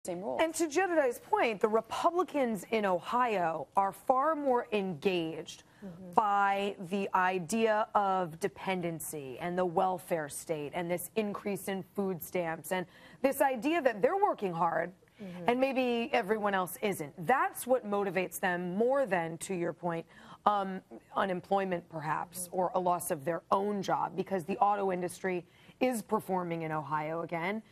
same role. And to Jedediah's point, the Republicans in Ohio are far more engaged by the idea of dependency and the welfare state and this increase in food stamps and this idea that they're working hard and maybe everyone else isn't. That's what motivates them more than, to your point, unemployment perhaps, or a loss of their own job, because the auto industry is performing in Ohio again.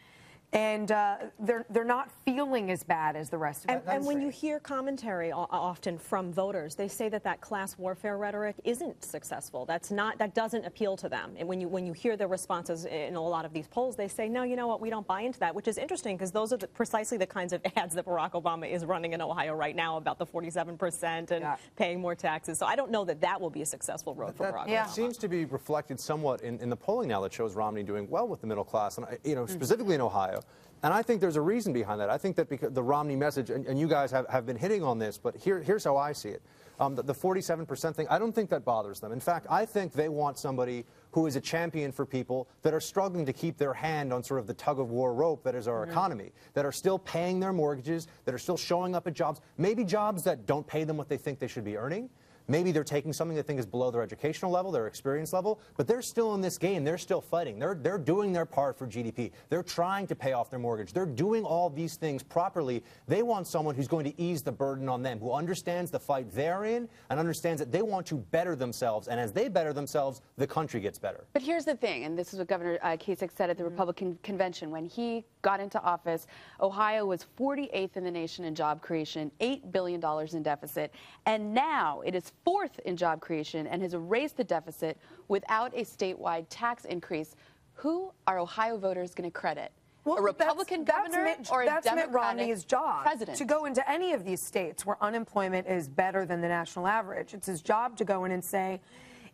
And they're not feeling as bad as the rest of the And when you hear commentary often from voters, they say that class warfare rhetoric isn't successful. That doesn't appeal to them. And when you hear their responses in a lot of these polls, they say, no, you know what, we don't buy into that, which is interesting because those are precisely the kinds of ads that Barack Obama is running in Ohio right now about the 47% and paying more taxes. So I don't know that will be a successful road for Barack Obama. That seems to be reflected somewhat in the polling now that shows Romney doing well with the middle class, and specifically in Ohio. And I think there's a reason behind that. I think that because the Romney message, and you guys have been hitting on this, but here's how I see it. The 47% thing, I don't think that bothers them. In fact, I think they want somebody who is a champion for people that are struggling to keep their hand on sort of the tug-of-war rope that is our economy, that are still paying their mortgages, that are still showing up at jobs, maybe jobs that don't pay them what they think they should be earning. Maybe they're taking something they think is below their educational level, their experience level, but they're still in this game. They're still fighting. They're doing their part for GDP. They're trying to pay off their mortgage. They're doing all these things properly. They want someone who's going to ease the burden on them, who understands the fight they're in and understands that they want to better themselves. And as they better themselves, the country gets better. But here's the thing, and this is what Governor Kasich said at the Republican convention. When he got into office, Ohio was 48th in the nation in job creation, $8 billion in deficit, and now it is 4th in job creation and has erased the deficit without a statewide tax increase. Who are Ohio voters going to credit? A Republican governor or a That's Democratic Mitt Romney's job president? To go into any of these states where unemployment is better than the national average. It's his job to go in and say,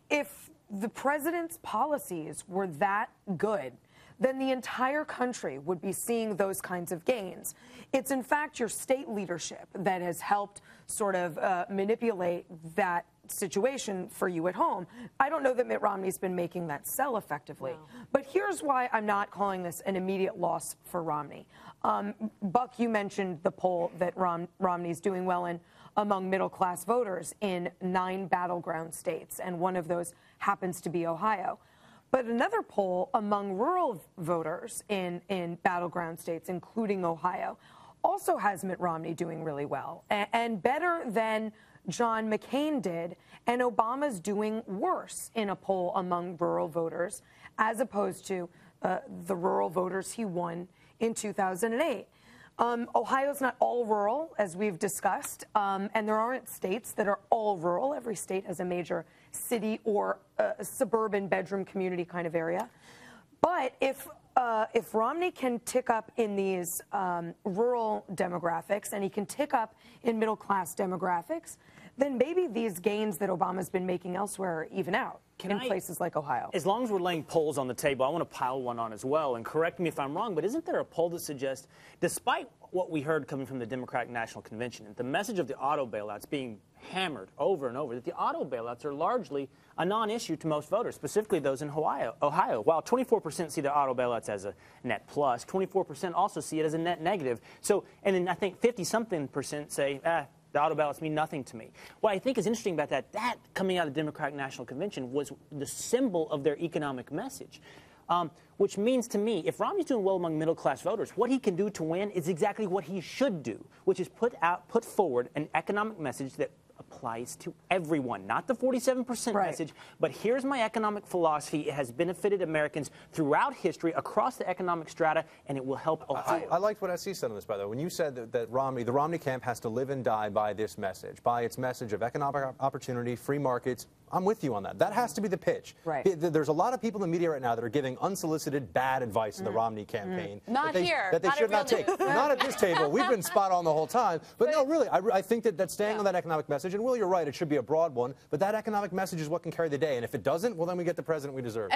if the president's policies were that good, then the entire country would be seeing those kinds of gains. It's in fact your state leadership that has helped sort of manipulate that situation for you at home. I don't know that Mitt Romney's been making that sell effectively. No. But here's why I'm not calling this an immediate loss for Romney. Buck, you mentioned the poll that Romney's doing well in among middle-class voters in 9 battleground states, and one of those happens to be Ohio. But another poll among rural voters in battleground states, including Ohio, also has Mitt Romney doing really well and better than John McCain did, and Obama's doing worse in a poll among rural voters as opposed to the rural voters he won in 2008. Ohio's not all rural, as we've discussed, and there aren't states that are all rural. Every state has a major city or suburban bedroom community kind of area. But if Romney can tick up in these rural demographics and he can tick up in middle-class demographics, then maybe these gains that Obama's been making elsewhere even out in places like Ohio. As long as we're laying polls on the table, I want to pile one on as well, and correct me if I'm wrong, but isn't there a poll that suggests, despite what we heard coming from the Democratic National Convention, the message of the auto bailouts being hammered over and over, that the auto bailouts are largely a non-issue to most voters, specifically those in Ohio. While 24% see the auto bailouts as a net plus, 24% also see it as a net negative. So, and then I think 50-something% say, the auto bailouts mean nothing to me. What I think is interesting about that coming out of the Democratic National Convention was the symbol of their economic message. Which means to me, if Romney's doing well among middle-class voters, what he can do to win is exactly what he should do, which is put forward an economic message that applies to everyone, not the 47% message, but here's my economic philosophy. It has benefited Americans throughout history, across the economic strata, and it will help Ohio. I liked what SC said on this, by the way. When you said that the Romney camp has to live and die by this message, by its message of economic opportunity, free markets, I'm with you on that. That has to be the pitch. Right. There's a lot of people in the media right now that are giving unsolicited bad advice in the Romney campaign. Not here. That they should not take. Not at this table. We've been spot on the whole time. But no, really, I think that staying on that economic message, and Will, you're right, it should be a broad one, but that economic message is what can carry the day. And if it doesn't, well, then we get the president we deserve.